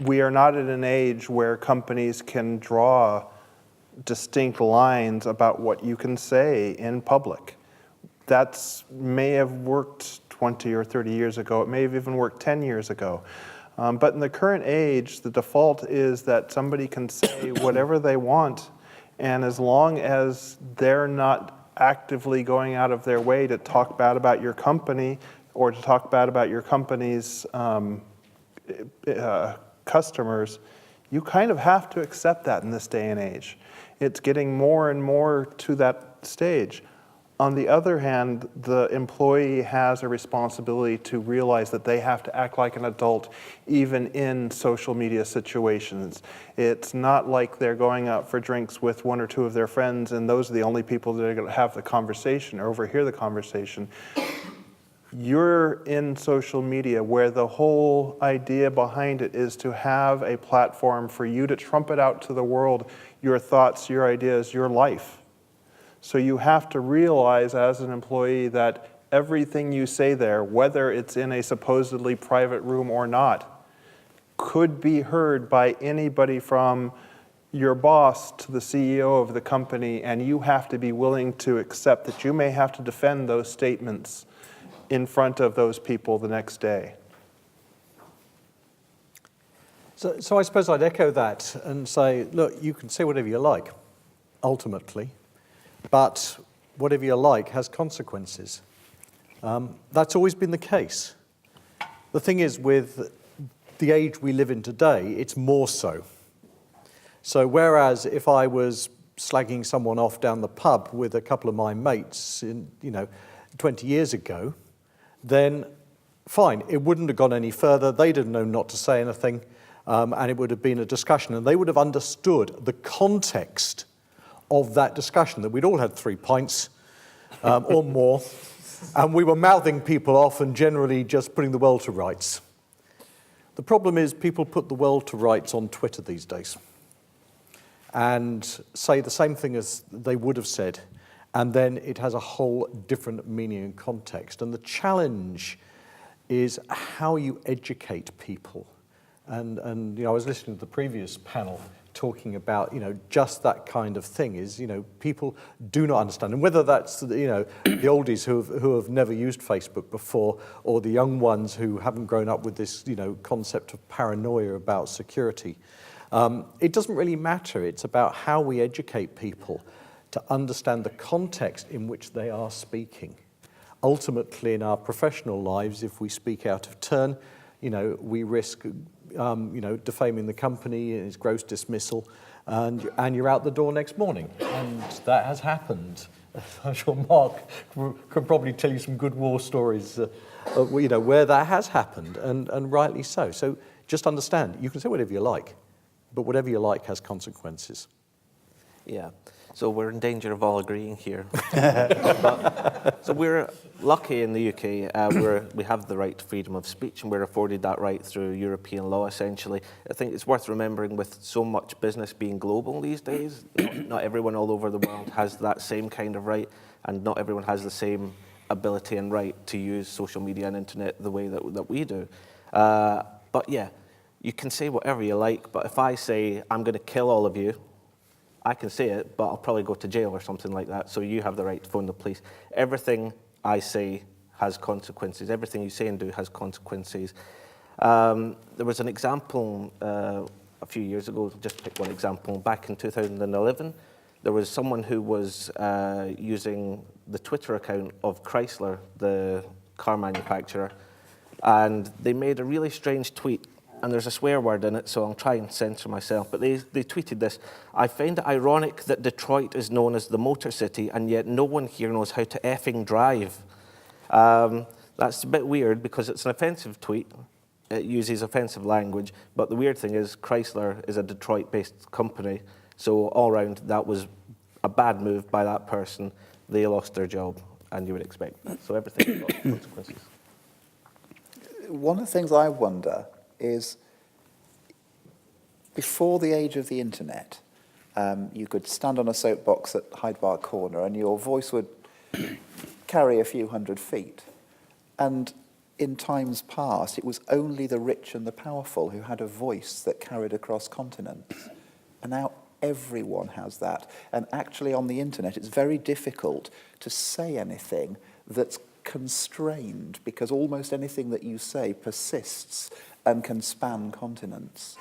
We are not at an age where companies can draw distinct lines about what you can say in public. That may have worked 20 or 30 years ago. It may have even worked 10 years ago. But in the current age, the default is that somebody can say whatever they want, and as long as they're not actively going out of their way to talk bad about your company or to talk bad about your company's customers, you kind of have to accept that in this day and age. It's getting more and more to that stage. On the other hand, the employee has a responsibility to realize that they have to act like an adult even in social media situations. It's not like they're going out for drinks with one or two of their friends and those are the only people that are going to have the conversation or overhear the conversation. You're in social media where the whole idea behind it is to have a platform for you to trumpet out to the world your thoughts, your ideas, your life. So you have to realize as an employee that everything you say there, whether it's in a supposedly private room or not, could be heard by anybody from your boss to the CEO of the company, and you have to be willing to accept that you may have to defend those statements in front of those people the next day. So I suppose I'd echo that and say, look, you can say whatever you like, ultimately, but whatever you like has consequences. That's always been the case. The thing is, with the age we live in today, it's more so. So whereas if I was slagging someone off down the pub with a couple of my mates, 20 years ago, then fine, it wouldn't have gone any further. They'd have known not to say anything, and it would have been a discussion, and they would have understood the context of that discussion, that we'd all had 3 pints or more, and we were mouthing people off and generally just putting the world to rights. The problem is people put the world to rights on Twitter these days and say the same thing as they would have said, and then it has a whole different meaning and context. And the challenge is how you educate people. And I was listening to the previous panel talking about, just that kind of thing is, people do not understand. And whether that's, the oldies who have never used Facebook before, or the young ones who haven't grown up with this, concept of paranoia about security, it doesn't really matter. It's about how we educate people to understand the context in which they are speaking. Ultimately, in our professional lives, if we speak out of turn, we risk defaming the company, and it's gross dismissal, and you're out the door next morning. And that has happened. I'm sure Mark can probably tell you some good war stories, where that has happened, and rightly so. So just understand, you can say whatever you like, but whatever you like has consequences. Yeah. So we're in danger of all agreeing here. So we're lucky in the UK. We have the right to freedom of speech, and we're afforded that right through European law, essentially. I think it's worth remembering, with so much business being global these days, not everyone all over the world has that same kind of right, and not everyone has the same ability and right to use social media and internet the way that we do. But yeah, you can say whatever you like, but if I say, I'm going to kill all of you, I can say it, but I'll probably go to jail or something like that, so you have the right to phone the police. Everything I say has consequences. Everything you say and do has consequences. There was an example a few years ago, just to pick one example. Back in 2011, there was someone who was using the Twitter account of Chrysler, the car manufacturer, and they made a really strange tweet. And there's a swear word in it, so I'll try and censor myself. But they tweeted this: "I find it ironic that Detroit is known as the Motor City, and yet no one here knows how to effing drive." That's a bit weird because it's an offensive tweet. It uses offensive language. But the weird thing is Chrysler is a Detroit-based company, so all around that was a bad move by that person. They lost their job, and you would expect that. So everything's got consequences. One of the things I wonder is, before the age of the internet, you could stand on a soapbox at Hyde Park Corner and your voice would carry a few hundred feet. And in times past, it was only the rich and the powerful who had a voice that carried across continents. And now everyone has that. And actually on the internet, it's very difficult to say anything that's constrained, because almost anything that you say persists and can span continents.